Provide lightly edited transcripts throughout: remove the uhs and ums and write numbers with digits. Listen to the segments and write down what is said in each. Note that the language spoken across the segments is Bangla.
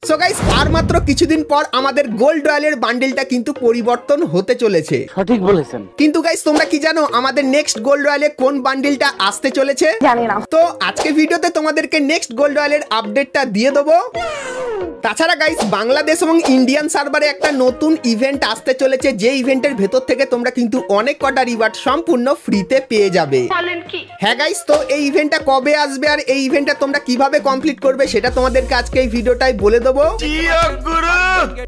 সো গাইস আর মাত্র কিছুদিন পর আমাদের গোল্ড রয়্যালের বান্ডেলটা কিন্তু পরিবর্তন হতে চলেছে। সঠিক বলেছেন। কিন্তু গাইস তোমরা কি জানো আমাদের নেক্সট গোল্ড রয়্যালে কোন বান্ডেলটা আসতে চলেছে? জানি না। তো আজকে ভিডিওতে তোমাদেরকে নেক্সট গোল্ড রয়্যালের আপডেটটা দিয়ে দেবো। তাছাড়া গাইস বাংলাদেশ এবং ইন্ডিয়ান সার্ভারে একটা নতুন ইভেন্ট আসতে চলেছে, যে ইভেন্টের ভেতর থেকে তোমরা কিন্তু অনেক কটা রিওয়ার্ড সম্পূর্ণ ফ্রিতে পেয়ে যাবে। হ্যাঁ গাইস, তো এই ইভেন্টটা কবে আসবে আর এই ইভেন্টটা তোমরা কিভাবে কমপ্লিট করবে সেটা তোমাদেরকে আজকে এই ভিডিওটাই বলে দেবো।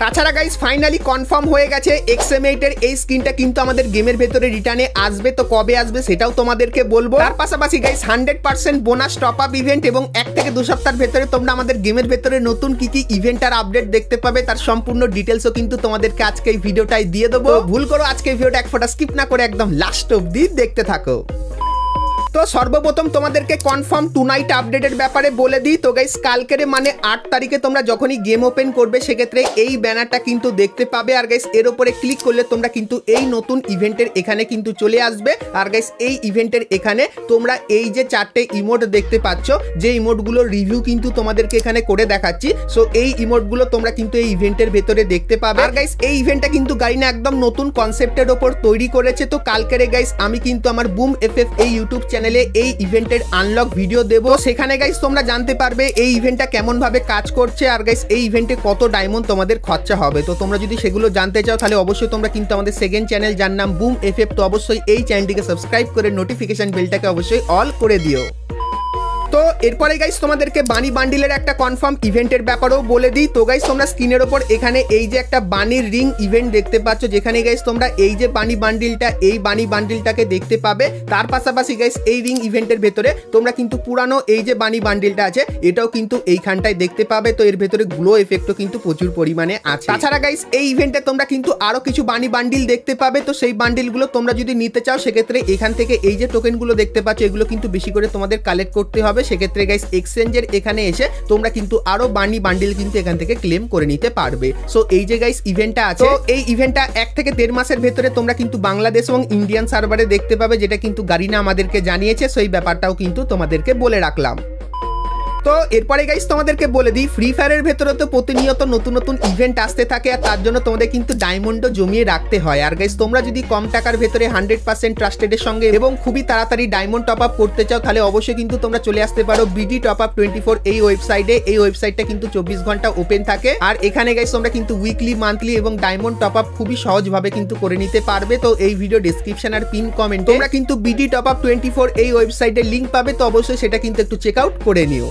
তাছাড়া গাইস ফাইনালি কনফার্ম হয়ে গেছে XM8 এর এই স্কিনটা কিন্তু আমাদের গেমের ভেতরে রিটার্নে আসবে। তো কবে আসবে সেটাও তোমাদেরকে বলবো। তার পাশাপাশি guys 100% bonus top up event এবং 1 থেকে 2 সপ্তাহের ভেতরে তোমরা আমাদের গেমের ভেতরে নতুন কি কি ইভেন্টার আপডেট দেখতে পাবে তার সম্পূর্ণ ডিটেইলসও কিন্তু তোমাদেরকে আজকে এই ভিডিওটাই দিয়ে দেবো। ভুল করো আজকে এই ভিডিওটা এক ফোঁটা স্কিপ না করে একদম লাস্ট অবধি দেখতে থাকো। তো সর্বপ্রথম তোমাদেরকে কনফার্ম টু নাইট আপডেটের ব্যাপারে বলে দিই। তো গাইস কালকের মানে 8 তারিখে তোমরা যখনই গেম ওপেন করবে সেক্ষেত্রে এই ব্যানারটা কিন্তু দেখতে পাবে। আর গাইস এর উপরে ক্লিক করলে তোমরা কিন্তু এই নতুন ইভেন্টের এখানে কিন্তু চলে আসবে। আর গাইস এই ইভেন্টের এখানে তোমরা এই যে 4টে ইমোট দেখতে পাচ্ছ, যে ইমোটগুলোর রিভিউ কিন্তু তোমাদেরকে এখানে করে দেখাচ্ছি। সো এই ইমোটগুলো তোমরা কিন্তু এই ইভেন্টের ভেতরে দেখতে পাবে। আর গাইস এই ইভেন্টটা কিন্তু গাইনা একদম নতুন কনসেপ্টের উপর তৈরি করেছে। তো কালকের গাইস আমি কিন্তু আমার বুম এফএফ এই ইউটিউব চ্যানেলে এই ইভেন্টের আনলক ভিডিও দেব। সেখানে গাইস তোমরা জানতে পারবে এই ইভেন্টটা কেমন ভাবে কাজ করছে আর গাইস এই ইভেন্টে কত ডায়মন্ড তোমাদের খরচা হবে। তো তোমরা যদি সেগুলো জানতে চাও তাহলে অবশ্যই তোমরা কিন্তু আমাদের সেকেন্ড চ্যানেল যার নাম বুম এফএফ, তো অবশ্যই এই চ্যানেলটিকে সাবস্ক্রাইব করে নোটিফিকেশন বেলটাকে অবশ্যই অল করে দিও। তো এরপরে গাইস তোমাদেরকে বানি বান্ডিলের একটা কনফার্ম ইভেন্টের ব্যাপারেও বলে দিই। তো গাইস তোমরা স্ক্রিনের ওপর এখানে এই যে একটা বানির রিং ইভেন্ট দেখতে পাচ্ছ, যেখানে গাইস তোমরা এই যে বানি বান্ডিলটাকে দেখতে পাবে। তার পাশাপাশি গাইস এই রিং ইভেন্টের ভেতরে তোমরা কিন্তু পুরানো এই যে বানি বান্ডিলটা আছে এটাও কিন্তু এইখানটায় দেখতে পাবে। তো এর ভেতরে গ্লো এফেক্টও কিন্তু প্রচুর পরিমাণে আছে। তাছাড়া গাইস এই ইভেন্টে তোমরা কিন্তু আরো কিছু বানি বান্ডিল দেখতে পাবে। তো সেই বান্ডিলগুলো তোমরা যদি নিতে চাও সেক্ষেত্রে এখান থেকে এই যে টোকেনগুলো দেখতে পাচ্ছ এগুলো কিন্তু বেশি করে তোমাদের কালেক্ট করতে হবে। সেক্ষেত্রে গাইস এক্সচেঞ্জের এখানে এসে তোমরা কিন্তু আরো বানি বান্ডিল কিন্তু এখান থেকে ক্লেম করে নিতে পারবে। সো এই যে গাইস ইভেন্টটা আছে, এই ইভেন্টটা 1 থেকে 1.5 মাসের ভেতরে তোমরা কিন্তু বাংলাদেশ এবং ইন্ডিয়ান সার্ভারে দেখতে পাবে, যেটা কিন্তু গারিনা আমাদেরকে জানিয়েছে। সো এই ব্যাপারটাও কিন্তু তোমাদেরকে বলে রাখলাম। তো এরপরে গাইস তোমাদেরকে বলে দিই ফ্রি ফায়ারের ভেতরে তো প্রতিনিয়ত নতুন নতুন ইভেন্ট আসতে থাকে আর তার জন্য তোমাদের কিন্তু ডায়মন্ডও জমিয়ে রাখতে হয়। আর গাইস তোমরা যদি কম টাকার ভেতরে 100% ট্রাস্টেডের সঙ্গে এবং খুবই তাড়াতাড়ি ডায়মন্ড টপ আপ করতে চাও তাহলে অবশ্যই কিন্তু তোমরা চলে আসতে পারো বিডি টপ আপ 24 এই ওয়েবসাইটে। এই ওয়েবসাইটটা কিন্তু 24 ঘন্টা ওপেন থাকে আর এখানে গাইস তোমরা কিন্তু উইকলি, মান্থলি এবং ডায়মন্ড টপ আপ খুবই সহজভাবে কিন্তু করে নিতে পারবে। তো এই ভিডিও ডেসক্রিপশন আর পিন কমেন্টে তোমরা কিন্তু বিডি টপ আপ 24 এই ওয়েবসাইটের লিংক পাবে। তো অবশ্যই সেটা কিন্তু একটু চেক আউট করে নিও।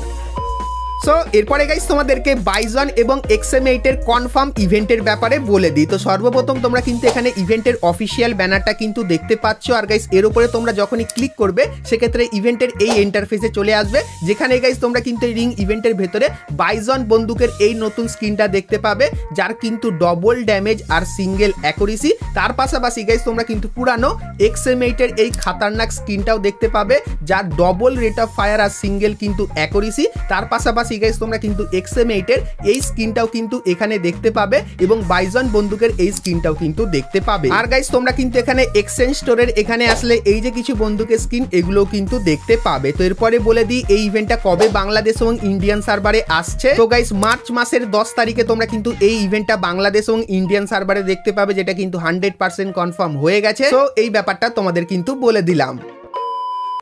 সো এরপরে গাইস তোমাদেরকে বাইজন এবং XM8 এর কনফার্ম ইভেন্টের ব্যাপারে বলে দিই। তো সর্বপ্রথম তোমরা কিন্তু এখানে ইভেন্টের অফিসিয়াল ব্যানারটা কিন্তু দেখতে পাচ্ছ। আর গাইস এর উপরে তোমরা যখনই ক্লিক করবে সেক্ষেত্রে ইভেন্টের এই ইন্টারফেসে চলে আসবে, যেখানে গাইস তোমরা কিন্তু রিং ইভেন্টের ভেতরে বাইজন বন্দুকের এই নতুন স্কিনটা দেখতে পাবে, যার কিন্তু ডবল ড্যামেজ আর সিঙ্গেল অ্যাকুরেসি। তার পাশাপাশি গাইস তোমরা কিন্তু পুরানো XM8 এর এই খাতারনাক স্কিনটাও দেখতে পাবে, যার ডবল রেট অফ ফায়ার আর সিঙ্গেল কিন্তু অ্যাকুরেসি। তার পাশাপাশি গাইস তোমরা কিন্তু XM8 এর এই স্কিনটাও কিন্তু এখানে দেখতে পাবে এবং বাইজন বন্দুকের এই স্কিনটাও কিন্তু দেখতে পাবে। আর গাইস তোমরা কিন্তু এখানে এক্সচেঞ্জ স্টোরের এখানে আসলে এই যে কিছু বন্দুকের স্কিন এগুলো কিন্তু দেখতে পাবে। তো এরপরে বলে দিই এই ইভেন্টটা কবে বাংলাদেশ এবং ইন্ডিয়ান সার্ভারে আসছে। তো গাইস মার্চ মাসের 10 তারিখে তোমরা কিন্তু এই ইভেন্টটা বাংলাদেশ এবং ইন্ডিয়ান সার্ভারে দেখতে পাবে, যেটা কিন্তু 100% কনফার্ম হয়ে গেছে। তো এই ব্যাপারটা তোমাদের কিন্তু বলে দিলাম।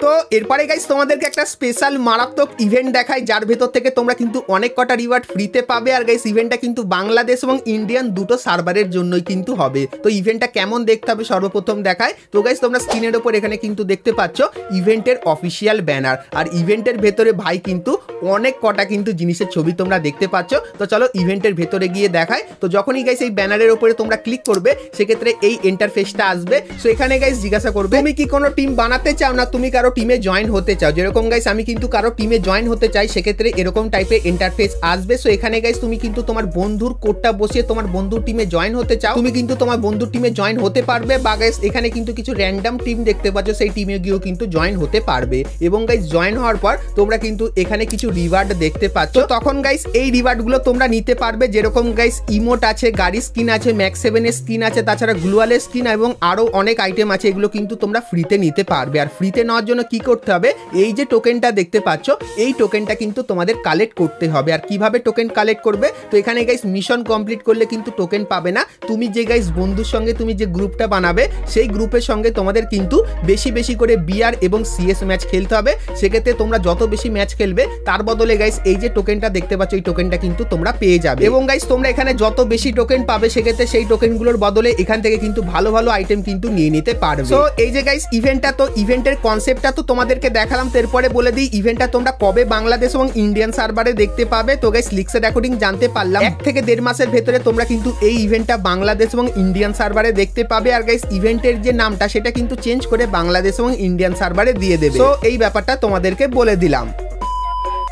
তো এরপরে গাইস তোমাদেরকে একটা স্পেশাল মারাত্মক ইভেন্ট দেখাই, যার ভেতর থেকে তোমরা কিন্তু অনেক কটা রিওয়ার্ড ফ্রিতে পাবে। আর গাইস ইভেন্টটা কিন্তু বাংলাদেশ এবং ইন্ডিয়ান দুটো সার্ভারের জন্যই কিন্তু হবে। তো ইভেন্টটা কেমন দেখতে হবে সর্বপ্রথম দেখায়। তো গাইস তোমরা স্ক্রিনের ওপর এখানে কিন্তু দেখতে পাচ্ছ ইভেন্টের অফিসিয়াল ব্যানার। আর ইভেন্টের ভেতরে ভাই কিন্তু অনেক কটা কিন্তু জিনিসের ছবি তোমরা দেখতে পাচ্ছ। তো চলো ইভেন্টের ভেতরে গিয়ে দেখায়। তো যখনই গাইস এই ব্যানারের উপরে তোমরা ক্লিক করবে সেক্ষেত্রে এই ইন্টারফেসটা আসবে। সো এখানে গাইস জিজ্ঞাসা করবে তুমি কি কোনো টিম বানাতে চাও না তুমি কারো টিমে জয়েন হতে চাও। যেরকম গাইস আমি কিন্তু কারো টিমে জয়েন হতে চাই, সেক্ষেত্রে এরকম টাইপের ইন্টারফেস আসবে। সো এখানে গাইস তুমি কিন্তু তোমার বন্ধুর কোডটা বসিয়ে তোমার বন্ধুর টিমে জয়েন হতে চাও, তুমি কিন্তু তোমার বন্ধুর টিমে জয়েন হতে পারবে। বা গাইস এখানে কিন্তু কিছু র্যান্ডম টিম দেখতে পাচ্ছ, সেই টিমে গিয়েও কিন্তু জয়েন হতে পারবে। এবং গাইস জয়েন হওয়ার পর তোমরা কিন্তু এখানে কিছু রিওয়ার্ড দেখতে পাচ্ছ। তখন গাইস এই রিওয়ার্ড গুলো তোমরা নিতে পারবে। যেরকম গাইস ইমোট আছে, গাড়ি স্কিন আছে, ম্যাক্স 7 এর স্কিন আছে, তাছাড়া গ্লুয়ালের স্কিন এবং আরো অনেক আইটেম আছে, এগুলো কিন্তু তোমরা ফ্রিতে নিতে পারবে। আর ফ্রিতে নেওয়ার জন্য জন্য কি করতে হবে, এই যে টোকেনটা দেখতে পাচ্ছ এই টোকেনটা কিন্তু তোমাদের কালেক্ট করতে হবে। আর কিভাবে টোকেন কালেক্ট করবে, তো এখানে গাইস মিশন কমপ্লিট করলে কিন্তু টোকেন পাবে না। তুমি যে গাইস বন্ধুর সঙ্গে তুমি যে গ্রুপটা বানাবে সেই গ্রুপের সঙ্গে তোমাদের কিন্তু বেশি বেশি করে বিআর এবং সিএস ম্যাচ খেলতে হবে। সেক্ষেত্রে তোমরা যত বেশি ম্যাচ খেলবে তার বদলে গাইস এই যে টোকেনটা দেখতে পাচ্ছ এই টোকেনটা কিন্তু তোমরা পেয়ে যাবে। এবং গাইস তোমরা এখানে যত বেশি টোকেন পাবে সেক্ষেত্রে সেই টোকেনগুলোর বদলে এখান থেকে কিন্তু ভালো ভালো আইটেম কিন্তু নিয়ে নিতে পারবে। তো এই যে গাইস ইভেন্টটা, তো ইভেন্টের কনসেপ্টটা তো তোমাদেরকে দেখালাম, এরপরে বলে দিই ইভেন্টটা তোমরা কবে বাংলাদেশ এবং ইন্ডিয়ান সার্ভারে দেখতে পাবে। তো গাইস লিক্সের রেকর্ডিং জানতে পারলাম 1 থেকে 1.5 মাসের ভেতরে তোমরা কিন্তু এই ইভেন্টটা বাংলাদেশ এবং ইন্ডিয়ান সার্ভারে দেখতে পাবে। আর গাইস ইভেন্টের যে নামটা সেটা কিন্তু চেঞ্জ করে বাংলাদেশ এবং ইন্ডিয়ান সার্ভারে দিয়ে দেবে। তো এই ব্যাপারটা তোমাদেরকে বলে দিলাম।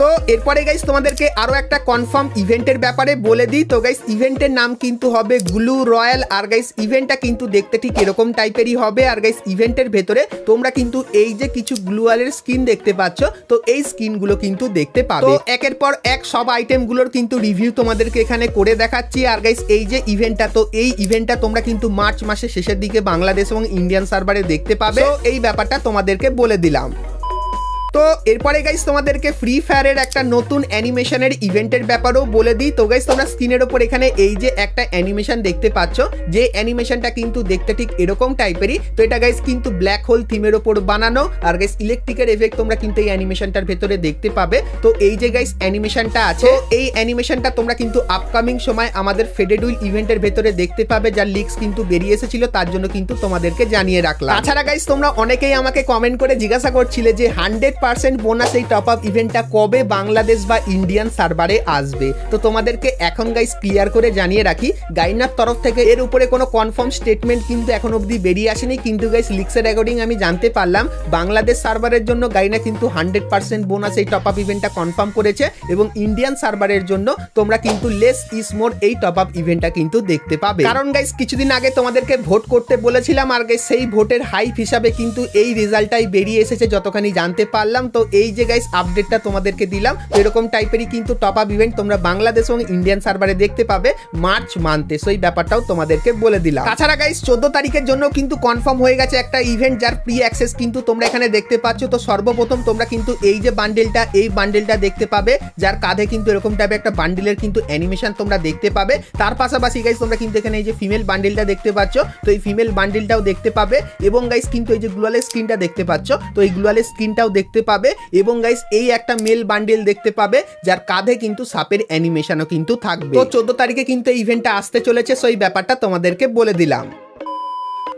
তো এরপরে গাইস তোমাদেরকে আরো একটা কনফার্ম ইভেন্টের ব্যাপারে বলে দিই। তো গাইস ইভেন্টের নাম কিন্তু হবে গ্লু রয়্যাল। আর গাইস ইভেন্টটা কিন্তু দেখতে ঠিক এরকম টাইপেরই হবে। আর গাইস ইভেন্টের ভেতরে তোমরা কিন্তু এই যে কিছু গ্লুয়ালের স্কিন দেখতে পাচ্ছ, তো এই স্কিনগুলো কিন্তু দেখতে পাবে। তো একের পর এক সব আইটেমগুলোর কিন্তু রিভিউ তোমাদেরকে এখানে করে দেখাচ্ছি। আর গাইস এই যে ইভেন্টটা, তো এই ইভেন্টটা তোমরা কিন্তু মার্চ মাসের শেষের দিকে বাংলাদেশ এবং ইন্ডিয়ান সার্ভারে দেখতে পাবে। তো এই ব্যাপারটা তোমাদেরকে বলে দিলাম। তো এরপরে গাইস তোমাদেরকে ফ্রি ফায়ারের একটা নতুন অ্যানিমেশনের ইভেন্টের ব্যাপারেও বলে দিই। তো গাইস তোমরা স্ক্রিনের ওপর এখানে এই যে একটা অ্যানিমেশন দেখতে পাচ্ছ, যে অ্যানিমেশনটা কিন্তু দেখতে ঠিক এরকম টাইপেরই। তো এটা গাইস কিন্তু ব্ল্যাক হোল থিমের ওপর বানানো। আর গাইস ইলেকট্রিকের এফেক্ট তোমরা কিন্তু এই অ্যানিমেশনটার ভেতরে দেখতে পাবে। তো এই যে গাইস অ্যানিমেশনটা আছে, এই অ্যানিমেশনটা তোমরা কিন্তু আপকামিং সময় আমাদের ফেডেড উইল ইভেন্টের ভেতরে দেখতে পাবে, যার লিক্স কিন্তু বেরিয়ে এসেছিল, তার জন্য কিন্তু তোমাদেরকে জানিয়ে রাখলাম। তাছাড়া গাইস তোমরা অনেকেই আমাকে কমেন্ট করে জিজ্ঞাসা করছিলে যে 100% বোনাস এই টপ আপ ইভেন্টটা কবে বাংলাদেশ বা ইন্ডিয়ান সার্ভারে আসবে। তো তোমাদেরকে এখন গাইস ক্লিয়ার করে জানিয়ে রাখি, গাইনার তরফ থেকে এর উপরে কোনো কনফার্ম স্টেটমেন্ট কিন্তু এখন অবধি বেরিয়ে আসেনি। কিন্তু গাইস লিক্সের রেকর্ডিং আমি জানতে পারলাম বাংলাদেশ সার্ভারের জন্য গাইনা কিন্তু 100% বোনাস এই টপ আপ ইভেন্টটা কনফার্ম করেছে। এবং ইন্ডিয়ান সার্ভারের জন্য তোমরা কিন্তু লেস ইজ মোর এই টপ আপ ইভেন্টটা কিন্তু দেখতে পাবে। কারণ গাইস কিছুদিন আগে তোমাদেরকে ভোট করতে বলেছিলাম, আর গাইস সেই ভোটের হাইপ হিসাবে কিন্তু এই রেজাল্টটাই বেরিয়ে এসেছে যতখানি জানতে পারলাম। তো এই যে গাইস আপডেটটা তোমাদেরকে দিলাম, এরকম টাইপেরই কিন্তু টপ আপ ইভেন্ট তোমরা বাংলাদেশ এবং ইন্ডিয়ান সার্ভারে দেখতে পাবে মার্চ মান্থে। সো এই ব্যাপারটাও তোমাদেরকে বলে দিলাম। তাছাড়া গাইস 14 তারিখের জন্য কিন্তু কনফার্ম হয়ে গেছে একটা ইভেন্ট, যার প্রি অ্যাক্সেস কিন্তু তোমরা এখানে দেখতে পাচ্ছ। তো সর্বপ্রথম তোমরা কিন্তু এই যে বান্ডেলটা, এই বান্ডেলটা দেখতে পাবে, যার কাঁধে কিন্তু এরকম টাইপের একটা বান্ডেলের কিন্তু অ্যানিমেশন তোমরা দেখতে পাবে। তার পাশাপাশি গাইস তোমরা কিন্তু এখানে এই যে ফিমেল বান্ডেলটা দেখতে পাচ্ছ, তো এই ফিমেল বান্ডেলটাও দেখতে পাবে। এবং গাইস কিন্তু এই যে গ্লোয়ালের স্ক্রিনটা দেখতে পাচ্ছ, তো এই গ্লোয়ালের স্ক্রিনটাও দেখতে পাবে। এবং গাইস এই একটা মেল বান্ডেল দেখতে পাবে, যার কাঁধে কিন্তু সাপের অ্যানিমেশনও কিন্তু থাকবে। তো 14 তারিখে কিন্তু এই ইভেন্টটা আসতে চলেছে। সো এই ব্যাপারটা তোমাদেরকে বলে দিলাম।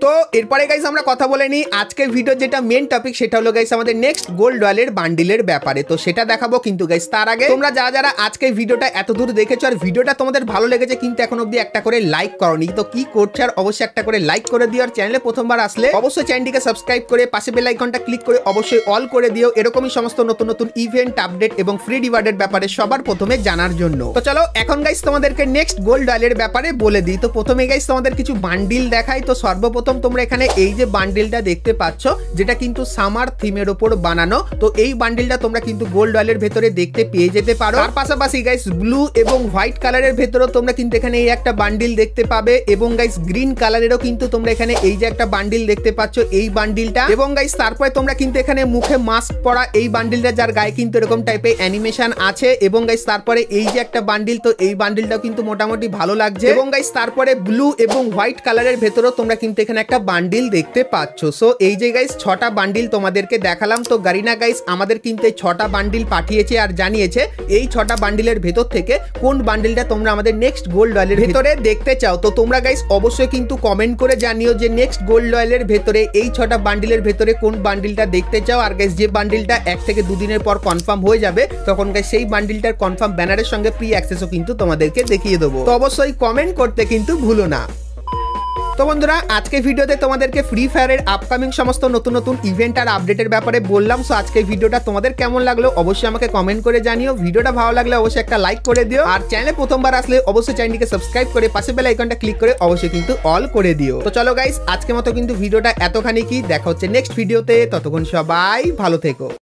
তো এরপরে গাইস আমরা কথা বলে নিই আজকের ভিডিও যেটা মেন টপিক, সেটা হলো গাইস আমাদের নেক্সট গোল্ড রয়্যালের বান্ডিলের ব্যাপারে। তো সেটা দেখাবো, কিন্তু গাইস তার আগে তোমরা যারা আজকে ভিডিওটা এত দূর দেখেছো আর ভিডিওটা তোমাদের ভালো লেগেছে কিন্তু এখন অবধি একটা করে লাইক করোনি, তো কি করছো? আর অবশ্যই একটা করে লাইক করে দিও। আর চ্যানেলে প্রথমবার আসলে অবশ্যই চ্যানেলটিকে সাবস্ক্রাইব করে পাশে বেল আইকনটা ক্লিক করে অবশ্যই অল করে দিও, এরকমই সমস্ত নতুন নতুন ইভেন্ট আপডেট এবং ফ্রি রিওয়ার্ডের ব্যাপারে সবার প্রথমে জানার জন্য। তো চলো এখন গাইস তোমাদেরকে নেক্সট গোল্ড রয়্যালের ব্যাপারে বলে দিই। তো প্রথমে গাইস তোমাদের কিছু বান্ডিল দেখাই। তো সর্বপ্রথম তোমরা এখানে এই যে বান্ডেলটা দেখতে পাচ্ছ, যেটা কিন্তু সামার থিমের উপর বানানো। তো এই বান্ডেলটা তোমরা কিন্তু গোল্ড রয়্যালের ভেতরে দেখতে পেয়ে যেতে পারো। তার পাশাপাশি গাইস ব্লু এবং হোয়াইট কালারের ভেতরে তোমরা কিন্তু এখানে এই একটা বান্ডিল দেখতে পাবে। এবং গাইস গ্রিন কালারেরও কিন্তু তোমরা এখানে এই যে একটা বান্ডিল দেখতে পাচ্ছ, এই বান্ডিলটা। এবং গাইস তারপরে তোমরা কিন্তু এখানে মুখে মাস্ক পরা এই বান্ডিলটা, যার গায়ে কিন্তু এরকম টাইপের অ্যানিমেশন আছে। এবং গাইস তারপরে এই যে একটা বান্ডিল, তো এই বান্ডিলটাও কিন্তু মোটামুটি ভালো লাগছে। এবং গাইস তারপরে ব্লু এবং হোয়াইট কালারের ভেতরেও তোমরা কিন্তু এখানে একটা বান্ডিল দেখতে পাচ্ছ। সো এই যে গাইস 6টা বান্ডিল তোমাদেরকে দেখালাম। তো গারিনা গাইস আমাদের কিন্তু এই 6টা বান্ডিল পাঠিয়েছে আর জানিয়েছে এই 6টা বান্ডিলের ভেতর থেকে কোন বান্ডিলটা তোমরা আমাদের নেক্সট গোল্ড রয়্যালের ভেতরে দেখতে চাও। তো তোমরা গাইস অবশ্যই কিন্তু কমেন্ট করে জানিও যে নেক্সট গোল্ড রয়্যালের ভেতরে এই 6টা বান্ডিলের ভেতরে কোন বান্ডিলটা দেখতে চাও। আর গাইস যে বান্ডিলটা 1 থেকে 2 দিনের পর কনফার্ম হয়ে যাবে, তখন গাইস সেই বান্ডিলটার কনফার্ম ব্যানারের সঙ্গে প্রি অ্যাক্সেসও কিন্তু তোমাদেরকে দেখিয়ে দেবো। তো অবশ্যই কমেন্ট করতে কিন্তু ভুলো না। তো বন্ধুরা আজকে ভিডিওতে তোমাদেরকে ফ্রি ফায়ারের আপকামিং সমস্ত নতুন নতুন ইভেন্ট আর আপডেটের ব্যাপারে বললাম। সো আজকের ভিডিওটা তোমাদের কেমন লাগলো অবশ্যই আমাকে কমেন্ট করে জানিও। ভিডিওটা ভালো লাগলে অবশ্যই একটা লাইক করে দিও। আর চ্যানেলে প্রথমবার আসলে অবশ্যই চ্যানেলটিকে সাবস্ক্রাইব করে পাশে বেল আইকনটা ক্লিক করে অবশ্যই কিন্তু অল করে দিও। তো চলো গাইস আজকের মতো কিন্তু ভিডিওটা এতখানি কি, দেখা হচ্ছে নেক্সট ভিডিওতে। ততক্ষণ সবাই ভালো থেকো।